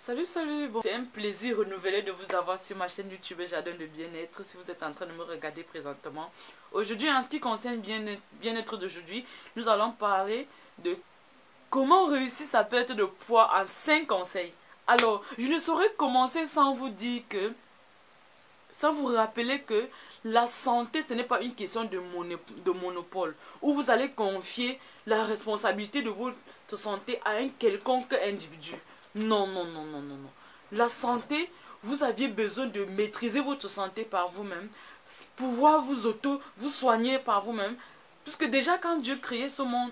Salut, bon, c'est un plaisir renouvelé de vous avoir sur ma chaîne YouTube Jardin de Bien-être si vous êtes en train de me regarder présentement. Aujourd'hui, en ce qui concerne bien-être d'aujourd'hui, nous allons parler de comment réussir sa perte de poids en 5 conseils. Alors, je ne saurais commencer sans vous dire que, sans vous rappeler que la santé, ce n'est pas une question de monopole, où vous allez confier la responsabilité de votre santé à un quelconque individu. Non. La santé, vous aviez besoin de maîtriser votre santé par vous-même, pouvoir vous soigner par vous-même. Puisque déjà quand Dieu créait ce monde,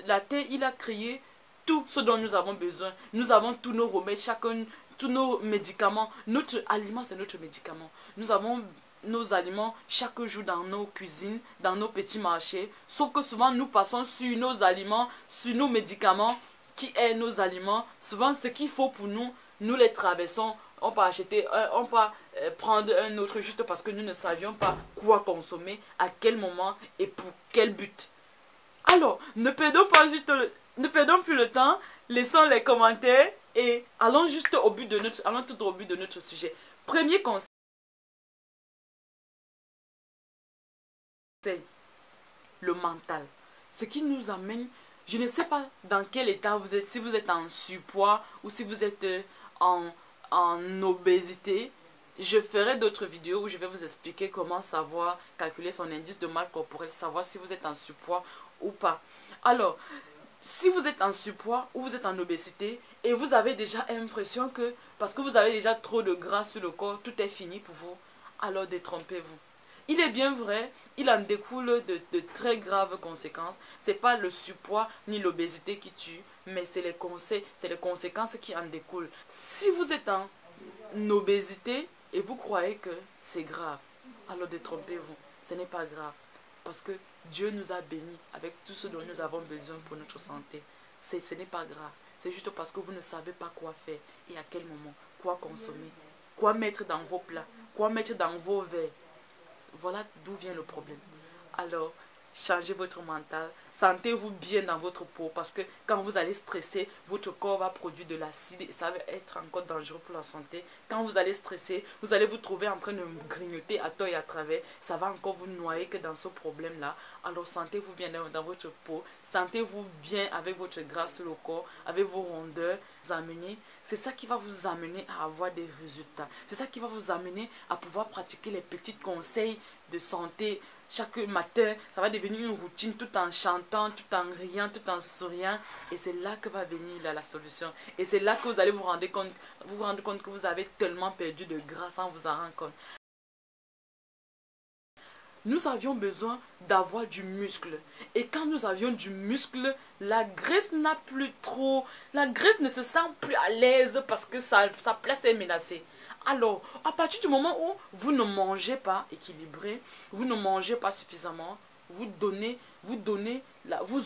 la terre, il a créé tout ce dont nous avons besoin. Nous avons tous nos remèdes, chacun, tous nos médicaments. Notre aliment, c'est notre médicament. Nous avons nos aliments chaque jour dans nos cuisines, dans nos petits marchés. Sauf que souvent, nous passons sur nos aliments, sur nos médicaments, qui est nos aliments. Souvent, ce qu'il faut pour nous, nous les traversons. On peut acheter, on peut prendre un autre juste parce que nous ne savions pas quoi consommer, à quel moment et pour quel but. Alors, ne perdons plus le temps, laissons les commentaires et allons juste au but de notre sujet. Premier conseil, le mental. Ce qui nous amène, je ne sais pas dans quel état vous êtes, si vous êtes en surpoids ou si vous êtes en obésité. Je ferai d'autres vidéos où je vais vous expliquer comment savoir calculer son indice de masse corporelle, savoir si vous êtes en surpoids ou pas. Alors, si vous êtes en surpoids ou vous êtes en obésité et vous avez déjà l'impression que parce que vous avez déjà trop de gras sur le corps, tout est fini pour vous, alors détrompez-vous. Il est bien vrai, il en découle de très graves conséquences. Ce n'est pas le surpoids ni l'obésité qui tue, mais c'est les conséquences qui en découlent. Si vous êtes en obésité et vous croyez que c'est grave, alors détrompez-vous. Ce n'est pas grave. Parce que Dieu nous a bénis avec tout ce dont nous avons besoin pour notre santé. Ce n'est pas grave. C'est juste parce que vous ne savez pas quoi faire et à quel moment, quoi consommer, quoi mettre dans vos plats, quoi mettre dans vos verres. Voilà d'où vient le problème. Alors, changez votre mental. Sentez-vous bien dans votre peau parce que quand vous allez stresser, votre corps va produire de l'acide et ça va être encore dangereux pour la santé. Quand vous allez stresser, vous allez vous trouver en train de grignoter à tort et à travers. Ça va encore vous noyer que dans ce problème-là. Alors, sentez-vous bien dans votre peau. Sentez-vous bien avec votre gras sur le corps, avec vos rondeurs. C'est ça qui va vous amener à avoir des résultats. C'est ça qui va vous amener à pouvoir pratiquer les petits conseils de santé. Chaque matin, ça va devenir une routine tout en chantant, tout en riant, tout en souriant. Et c'est là que va venir la solution. Et c'est là que vous allez vous rendre compte que vous avez tellement perdu de gras sans vous en rendre compte. Nous avions besoin d'avoir du muscle. Et quand nous avions du muscle, la graisse n'a plus trop... La graisse ne se sent plus à l'aise parce que sa place est menacée. Alors, à partir du moment où vous ne mangez pas équilibré, vous ne mangez pas suffisamment, vous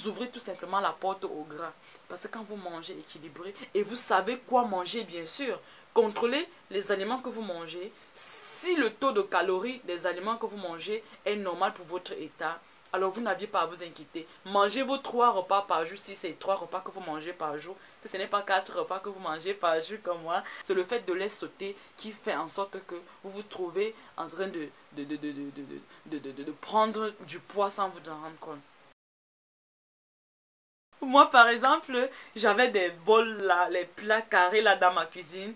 ouvrez tout simplement la porte au gras. Parce que quand vous mangez équilibré et vous savez quoi manger, bien sûr, contrôlez les aliments que vous mangez. Si le taux de calories des aliments que vous mangez est normal pour votre état, alors vous n'aviez pas à vous inquiéter. Mangez vos 3 repas par jour si c'est 3 repas que vous mangez par jour. Que ce n'est pas 4 repas que vous mangez par jour comme moi. C'est le fait de les sauter qui fait en sorte que vous vous trouvez en train de prendre du poids sans vous en rendre compte. Moi par exemple, j'avais des bols là, les plats carrés là dans ma cuisine.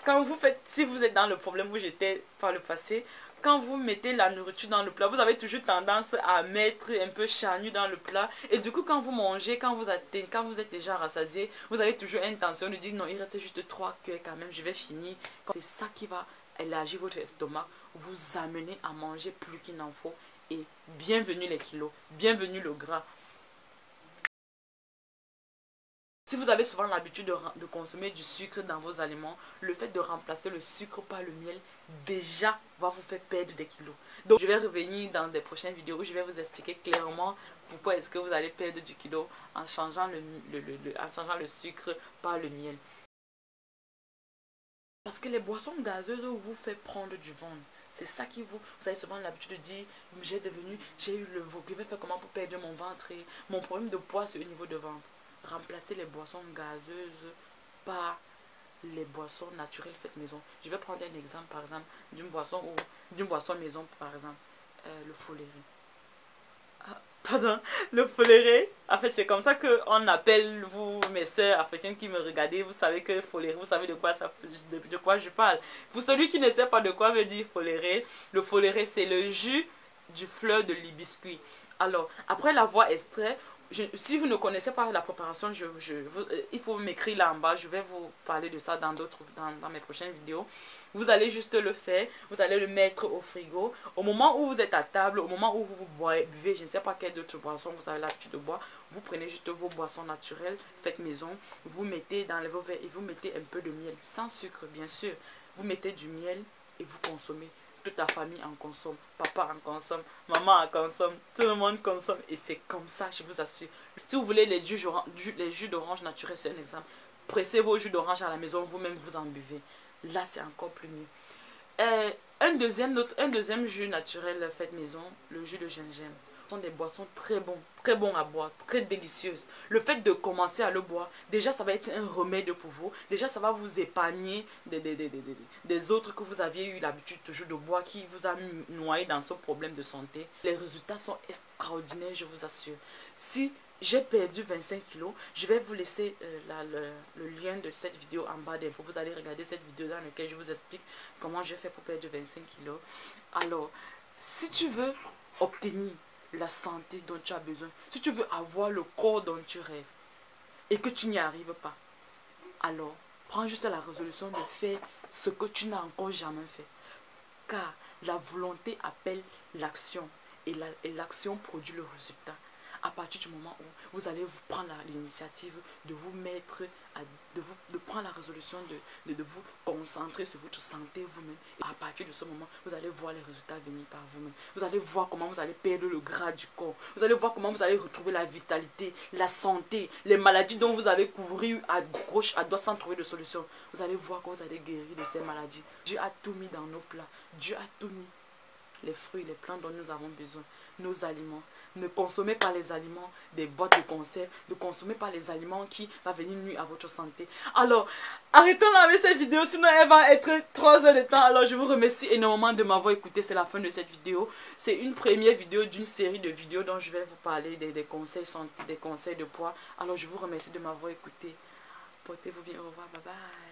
Quand vous faites, si vous êtes dans le problème où j'étais par le passé, quand vous mettez la nourriture dans le plat, vous avez toujours tendance à mettre un peu charnu dans le plat. Et du coup, quand vous mangez, quand vous êtes déjà rassasié, vous avez toujours l'intention de dire non, il reste juste 3 cuillères quand même, je vais finir. C'est ça qui va élargir votre estomac, vous amener à manger plus qu'il n'en faut. Et bienvenue les kilos, bienvenue le gras. Si vous avez souvent l'habitude de consommer du sucre dans vos aliments, le fait de remplacer le sucre par le miel, déjà, va vous faire perdre des kilos. Donc, je vais revenir dans des prochaines vidéos où je vais vous expliquer clairement pourquoi est-ce que vous allez perdre du kilo en changeant le sucre par le miel. Parce que les boissons gazeuses vous font prendre du ventre. C'est ça qui vous avez souvent l'habitude de dire, j'ai eu le ventre, je vais faire comment pour perdre mon ventre et mon problème de poids c'est au niveau de ventre. Remplacer les boissons gazeuses par les boissons naturelles faites maison. Je vais prendre un exemple, par exemple, d'une boisson maison, par exemple, le foléré. Pardon, le foléré. En fait, c'est comme ça qu'on appelle, vous, mes soeurs africaines qui me regardez, vous savez que foléré, vous savez de quoi je parle. Pour celui qui ne sait pas de quoi veut dire foléré, le foléré, c'est le jus du fleur de l'hibiscus. Alors, après l'avoir extrait, si vous ne connaissez pas la préparation, il faut m'écrire là en bas. Je vais vous parler de ça dans mes prochaines vidéos. Vous allez juste le faire. Vous allez le mettre au frigo. Au moment où vous êtes à table, au moment où vous buvez, je ne sais pas quelle autre boisson vous avez l'habitude de boire, vous prenez juste vos boissons naturelles, faites maison. Vous mettez dans vos verres et vous mettez un peu de miel. Sans sucre, bien sûr. Vous mettez du miel et vous consommez. Toute la famille en consomme, papa en consomme, maman en consomme, tout le monde consomme. Et c'est comme ça, je vous assure. Si vous voulez les jus d'orange naturels, c'est un exemple. Pressez vos jus d'orange à la maison, vous-même vous en buvez. Là, c'est encore plus mieux. Un deuxième jus naturel fait maison, le jus de gingembre. Ce sont des boissons très bons à boire, très délicieuses. Le fait de commencer à le boire, déjà ça va être un remède pour vous. Déjà ça va vous épargner des autres que vous aviez eu l'habitude toujours de boire, qui vous a noyé dans ce problème de santé. Les résultats sont extraordinaires, je vous assure. Si j'ai perdu 25 kilos, je vais vous laisser le lien de cette vidéo en bas d'infos. Vous allez regarder cette vidéo dans laquelle je vous explique comment j'ai fait pour perdre 25 kilos. Alors, si tu veux obtenir la santé dont tu as besoin, si tu veux avoir le corps dont tu rêves et que tu n'y arrives pas, alors prends juste la résolution de faire ce que tu n'as encore jamais fait. Car la volonté appelle l'action et l'action produit le résultat. À partir du moment où vous allez vous prendre l'initiative de vous mettre, de prendre la résolution de vous concentrer sur votre santé vous-même. Et à partir de ce moment, vous allez voir les résultats venir par vous-même. Vous allez voir comment vous allez perdre le gras du corps. Vous allez voir comment vous allez retrouver la vitalité, la santé, les maladies dont vous avez couru à gauche, à droite sans trouver de solution. Vous allez voir que vous allez guérir de ces maladies. Dieu a tout mis dans nos plats. Dieu a tout mis. Les fruits, les plantes dont nous avons besoin, nos aliments. Ne consommez pas les aliments des boîtes de conserve, ne consommez pas les aliments qui vont venir nuire à votre santé. Alors, arrêtons là avec cette vidéo, sinon elle va être 3 heures de temps. Alors, je vous remercie énormément de m'avoir écouté, c'est la fin de cette vidéo. C'est une première vidéo d'une série de vidéos dont je vais vous parler des conseils santé, des conseils de poids. Alors, je vous remercie de m'avoir écouté. Portez-vous bien, au revoir, bye bye.